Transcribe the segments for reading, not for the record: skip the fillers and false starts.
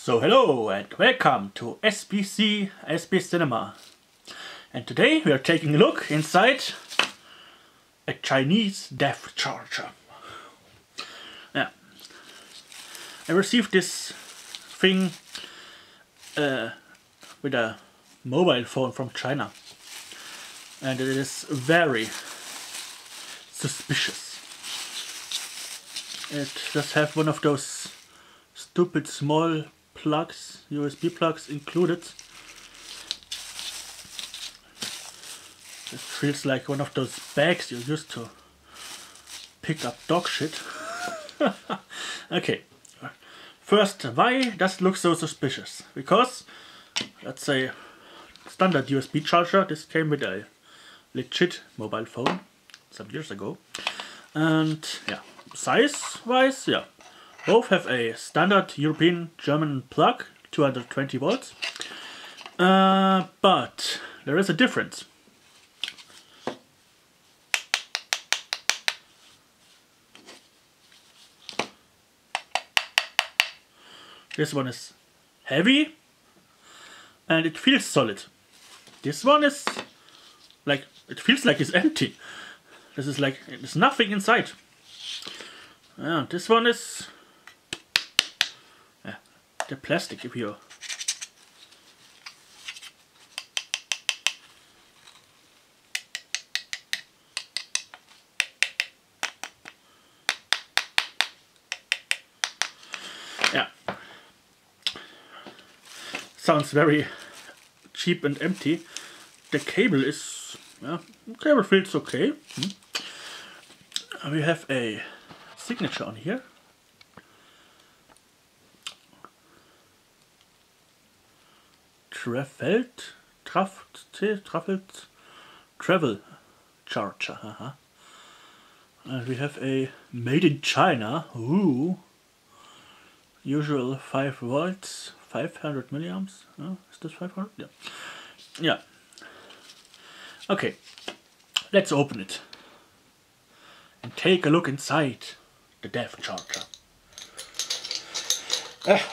So hello and welcome to SB Cinema. And today we are taking a look inside a Chinese death charger. Yeah, I received this thing with a mobile phone from China, and it is very suspicious. It does have one of those stupid small plugs, USB plugs included. It feels like one of those bags you used to pick up dog shit. Okay, first, why does it look so suspicious? Because, let's say, standard USB charger, this came with a legit mobile phone some years ago. And yeah, size wise, yeah, both have a standard European German plug, 220 volts. But there is a difference. This one is heavy and it feels solid. This one is like, it feels like it's empty. This is like, there's nothing inside. This one is the plastic if you sounds very cheap and empty. The cable is, the cable feels okay. We have a signature on here. Travel charger. And we have a made in China. Ooh. Usual 5 volts, 500 milliamps. Is this 500? Yeah. Yeah. Okay. Let's open it and take a look inside the death charger.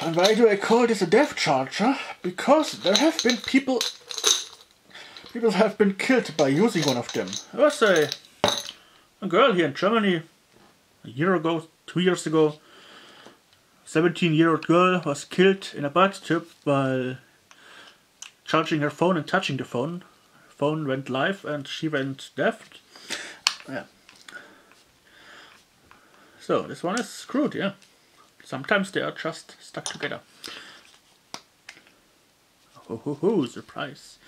And why do I call this a death charger? Because there have been people have been killed by using one of them. There was a girl here in Germany a year ago, 2 years ago. 17-year-old girl was killed in a bathtub while charging her phone and touching the phone. Her phone went live and she went deaf. Yeah. So this one is screwed, yeah. Sometimes they are just stuck together. Oh, surprise.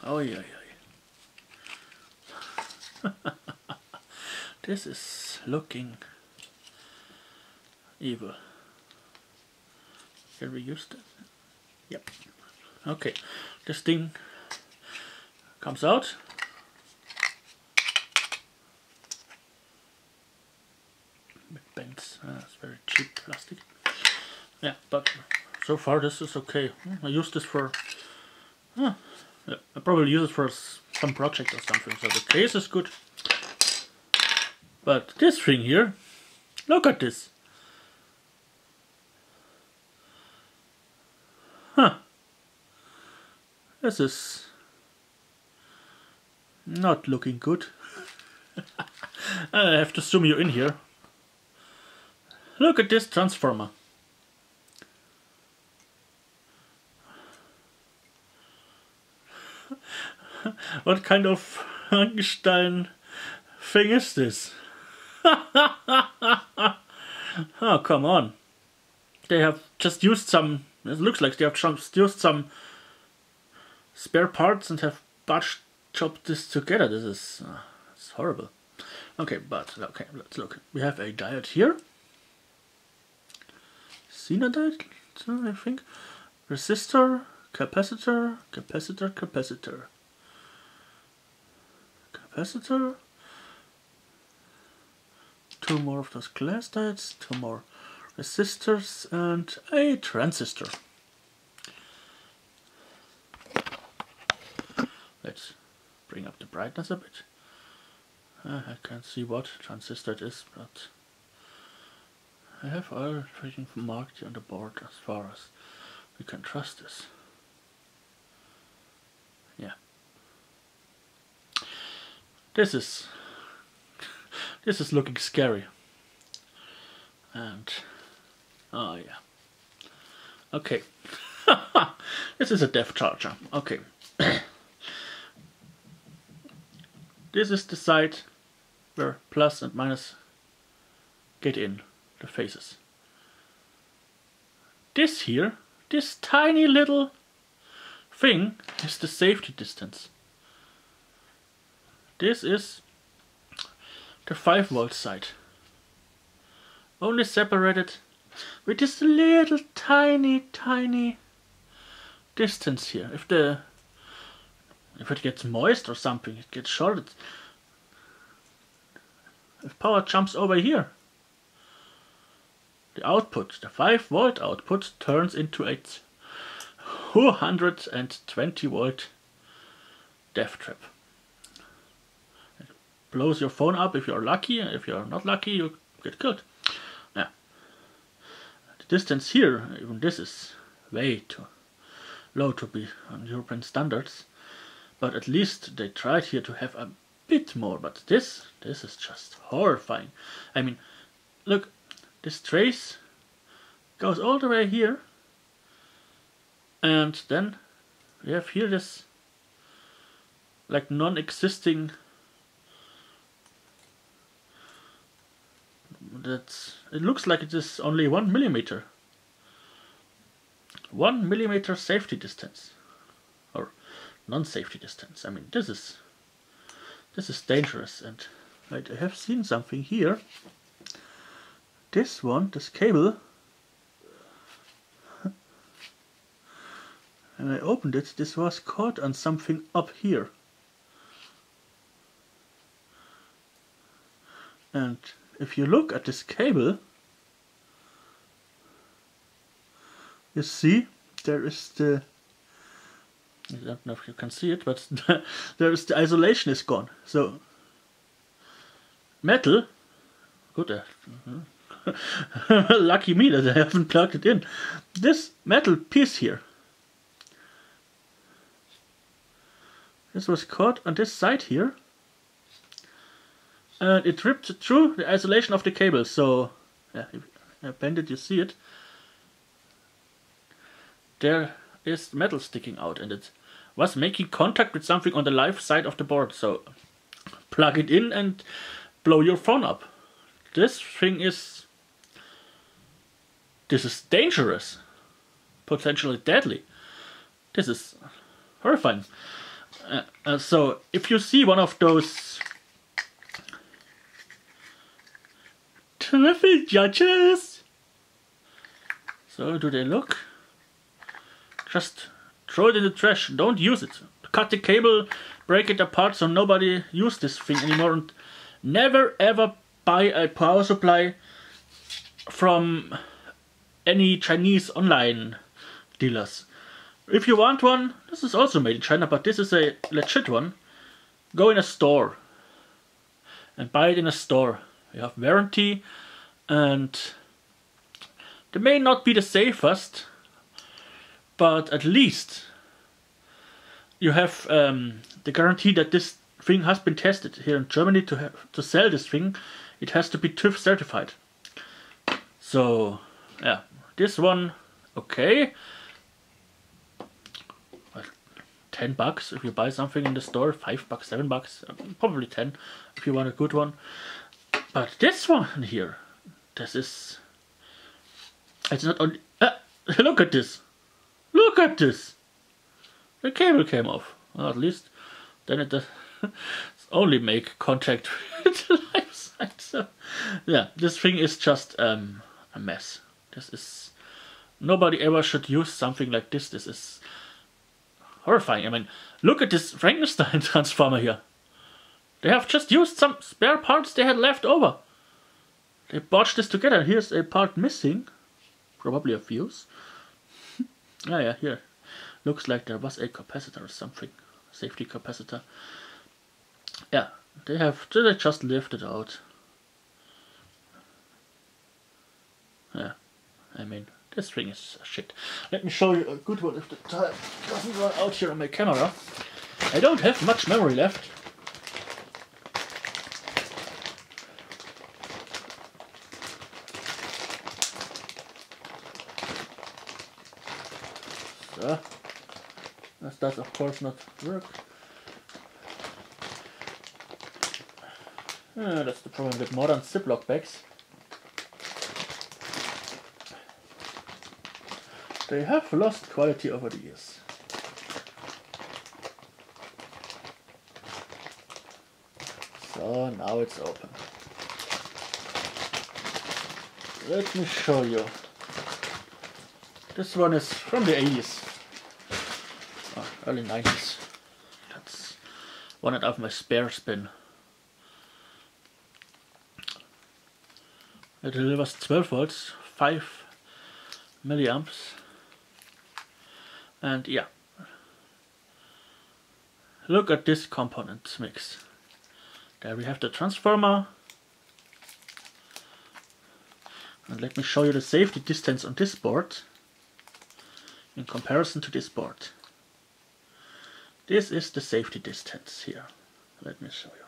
Oh yeah. This is looking evil. Can we use that? Yep. Okay. This thing comes out. It bends. It's very cheap plastic. Yeah, but so far this is okay. I use this for... yeah, I probably use it for some project or something. So the case is good. But this thing here, look at this. This is not looking good. I have to zoom you in here. Look at this transformer. What kind of Frankenstein thing is this? Oh, come on. They have just used some... It looks like they have just used some spare parts and have batch chopped this together. This is it's horrible. Okay, but okay, let's look. We have a diode here. Zener diode, I think. Resistor, capacitor, capacitor, capacitor. Capacitor. 2 more of those glass diodes, 2 more resistors, and a transistor. Let's bring up the brightness a bit. I can't see what transistor it is, but I have everything marked on the board as far as we can trust this. Yeah. This is looking scary. And oh yeah. Okay. This is a death charger. Okay. This is the side where plus and minus get in the faces. This here, this tiny little thing is the safety distance. This is the 5-volt side. Only separated with this little tiny distance here. If it gets moist or something, it gets shorted. If power jumps over here, the output, the 5-volt output, turns into a 220 volt death trap. It blows your phone up if you're lucky, and if you're not lucky, you get killed. Yeah. The distance here, even this is way too low to be on European standards, but at least they tried here to have a bit more. But this is just horrifying. I mean, look, this trace goes all the way here, and then we have here this like non-existing, it looks like it is only 1 millimeter. 1 millimeter safety distance, or non-safety distance. I mean, this is dangerous. And wait, I have seen something here. This one, this cable, when I opened it, this was caught on something up here. And if you look at this cable, you see there is the, I don't know if you can see it, but there is the isolation is gone. So metal, good, lucky me that I haven't plugged it in. This metal piece here, this was caught on this side here, and it ripped through the isolation of the cable. So yeah, if I bend it, you see it. There is metal sticking out, and it was making contact with something on the live side of the board. So plug it in and blow your phone up. This thing is, this is dangerous, potentially deadly. This is horrifying. So if you see one of those traffic judges, so do they look? Just throw it in the trash. Don't use it. Cut the cable, break it apart so nobody use this thing anymore. And never ever buy a power supply from any Chinese online dealers. If you want one, this is also made in China, but this is a legit one. Go in a store and buy it in a store. You have warranty, and they may not be the safest, but at least you have the guarantee that this thing has been tested. Here in Germany, to sell this thing, it has to be TÜV certified. So yeah, this one, okay, well, $10 if you buy something in the store, $5, $7, probably 10 if you want a good one. But this one here, this is, it's not only, look at this. Look at this! The cable came off. Well, at least then it does only make contact with the live side. So yeah, this thing is just a mess. This is, nobody ever should use something like this. This is horrifying. I mean, look at this Frankenstein Transformer here. They have just used some spare parts they had left over. They botched this together. Here's a part missing, probably a fuse. Ah, yeah, here. Looks like there was a capacitor or something. Safety capacitor. Yeah, they just lifted out. I mean, this thing is shit. Let me show you a good one if the time doesn't run out here on my camera. I don't have much memory left. So, this does of course not work. That's the problem with modern Ziploc bags. They have lost quality over the years. So now it's open. Let me show you. This one is from the 80s. Oh, early 90s. That's one out of my spare spin. It delivers 12 volts, 5 milliamps. And yeah, look at this component mix. There we have the transformer. And let me show you the safety distance on this board in comparison to this board. This is the safety distance here. Let me show you.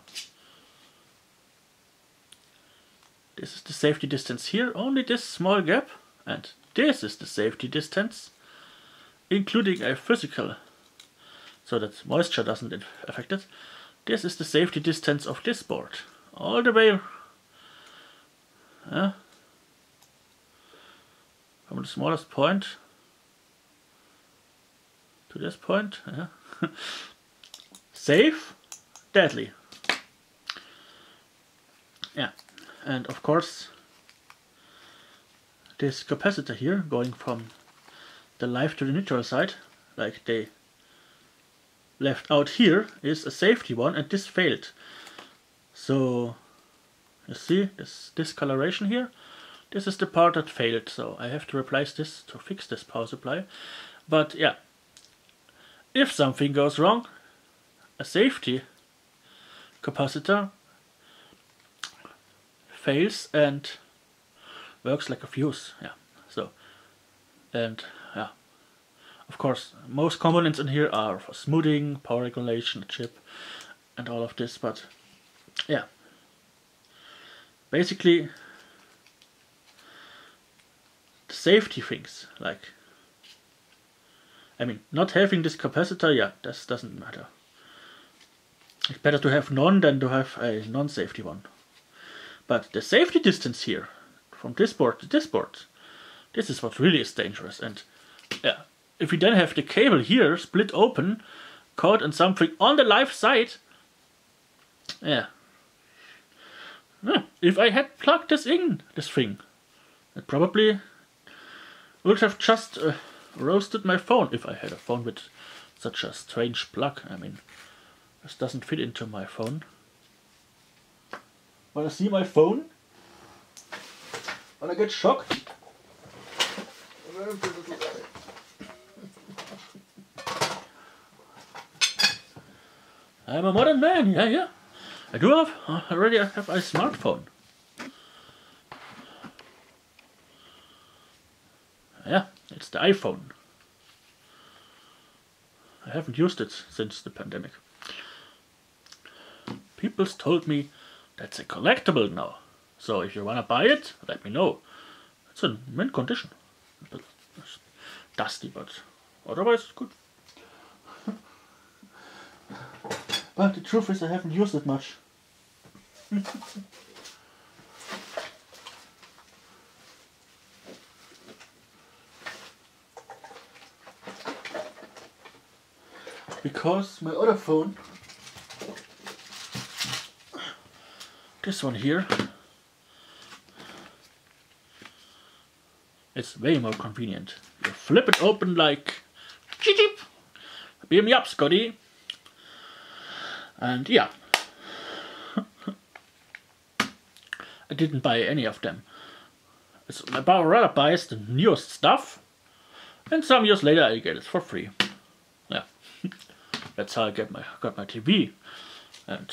This is the safety distance here, only this small gap, and this is the safety distance, including a physical, so that moisture doesn't affect it. This is the safety distance of this board, all the way from the smallest point to this point. Safe, deadly. Yeah. And of course, this capacitor here going from the live to the neutral side, like they left out here, is a safety one, and this failed. So you see this discoloration here, this is the part that failed, so I have to replace this to fix this power supply. But yeah, if something goes wrong, a safety capacitor fails and works like a fuse. Yeah. So, and yeah, of course most components in here are for smoothing, power regulation, chip and all of this, but yeah, basically the safety things, like, I mean, not having this capacitor, yeah, that doesn't matter. It's better to have none than to have a non-safety one. But the safety distance here, from this board to this board, this is what really is dangerous. And yeah, if we then have the cable here split open, caught in something on the live side, yeah. If I had plugged this in, this thing, it probably would have just roasted my phone, if I had a phone with such a strange plug. I mean, this doesn't fit into my phone. When I see my phone, when I get shocked, I'm a modern man, yeah. I already have a smartphone. Yeah, it's the iPhone. I haven't used it since the pandemic. People's told me that's a collectible now, so if you wanna buy it, let me know. It's in mint condition. It's dusty, but otherwise it's good. But the truth is I haven't used it much. Because my other phone, this one here, it's way more convenient. You flip it open like cheep cheep. Beam me up, Scotty. And yeah, I didn't buy any of them. My brother buys the newest stuff, and some years later I get it for free. Yeah, that's how I got my TV and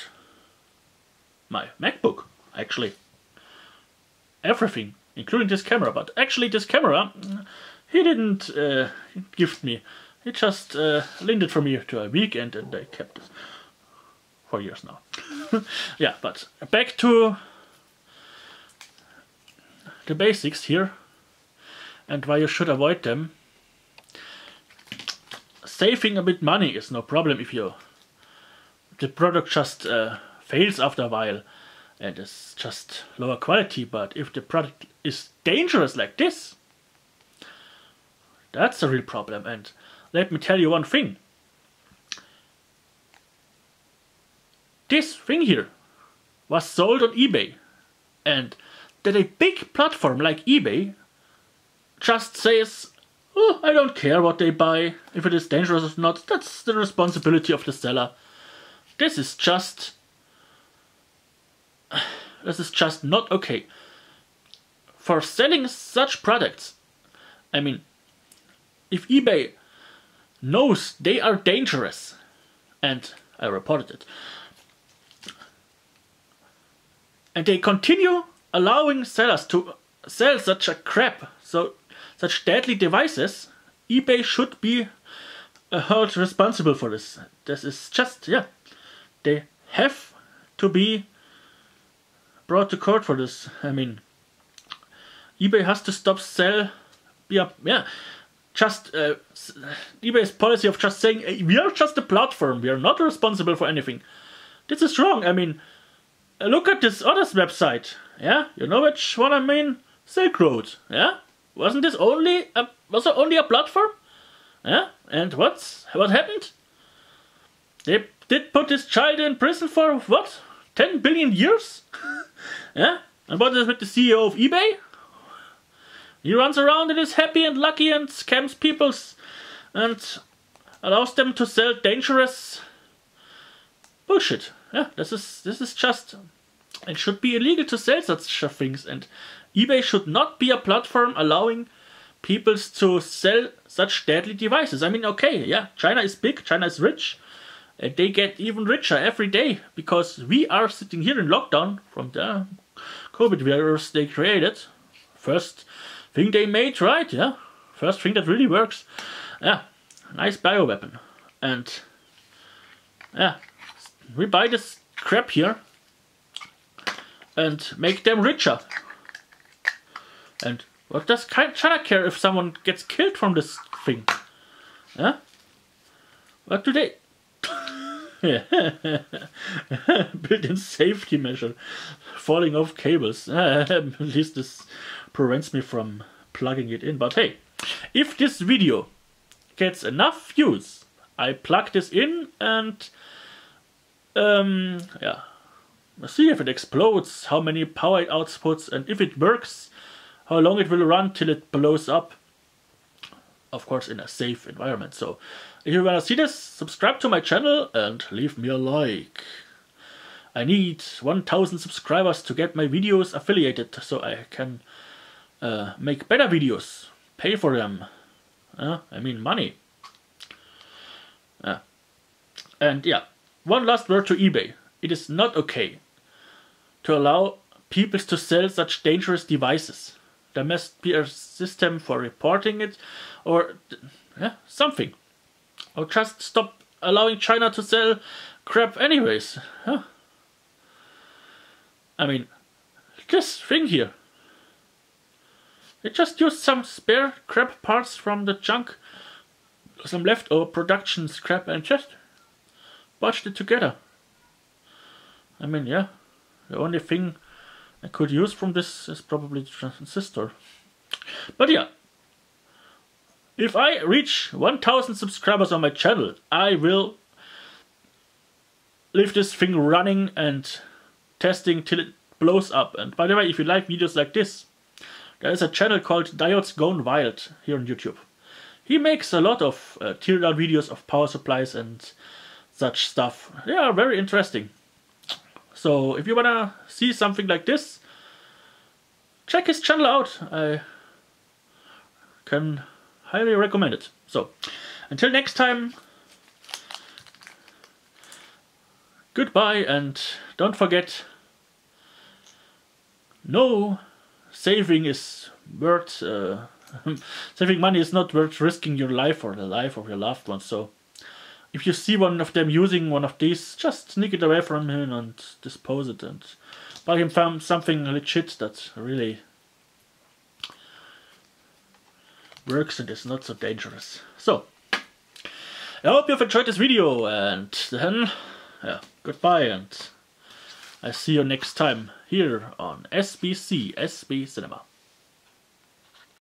my MacBook. Actually, everything including this camera. But actually this camera, he didn't gift me. He just lent it for me to a weekend, and I kept it for years now. Yeah, but back to the basics here, and why you should avoid them. Saving a bit money is no problem if the product just fails after a while and it's just lower quality. But if the product is dangerous like this, that's a real problem. And let me tell you one thing. This thing here was sold on eBay, and that a big platform like eBay just says, oh, I don't care what they buy, if it is dangerous or not, that's the responsibility of the seller. This is just not okay. For selling such products, I mean, if eBay knows they are dangerous, and I reported it, and they continue allowing sellers to sell such a crap, such deadly devices, eBay should be held responsible for this. This is just, yeah, they have to be brought to court for this. I mean, eBay has to stop eBay's policy of just saying, we are just a platform, we are not responsible for anything. This is wrong. I mean, look at this other website, yeah? You know which one I mean? Silk Road, yeah? Wasn't this only a platform? Yeah? And what happened? They did put this child in prison for, what? 10 billion years? Yeah? And what is with the CEO of eBay? He runs around and is happy and lucky and scams people and allows them to sell dangerous bullshit. Yeah, this is just, it should be illegal to sell such things, and eBay should not be a platform allowing people to sell such deadly devices. I mean, okay, yeah, China is big, China is rich, and they get even richer every day because we are sitting here in lockdown from the COVID virus they created. First thing they made, right? Yeah, first thing that really works. Yeah, nice bioweapon, and yeah. We buy this crap here and make them richer. And what does China care if someone gets killed from this thing? Yeah? What do they... Built-in safety measure. Falling off cables. At least this prevents me from plugging it in. But hey, if this video gets enough views, I plug this in and... yeah, see if it explodes, how many power it outputs, and if it works, how long it will run till it blows up. Of course, in a safe environment. So, if you wanna see this, subscribe to my channel and leave me a like. I need 1000 subscribers to get my videos affiliated, so I can make better videos, pay for them. I mean money. And yeah. One last word to eBay. It is not okay to allow people to sell such dangerous devices. There must be a system for reporting it, or something. Or just stop allowing China to sell crap anyways. I mean, this thing here. They just used some spare crap parts from the junk, some leftover production scrap, and just watched it together. I mean, yeah, the only thing I could use from this is probably the transistor. But yeah, if I reach 1000 subscribers on my channel, I will leave this thing running and testing till it blows up. And by the way, if you like videos like this, there is a channel called Diodes Gone Wild here on YouTube. He makes a lot of teardown videos of power supplies and such stuff. They are very interesting. So if you wanna see something like this, check his channel out. I can highly recommend it. So until next time, goodbye, and don't forget, no saving is worth saving money is not worth risking your life or the life of your loved ones. So if you see one of them using one of these, just sneak it away from him and dispose it and buy him something legit that really works and is not so dangerous. So I hope you've enjoyed this video, and then yeah, goodbye, and I see you next time here on SBC SB Cinema.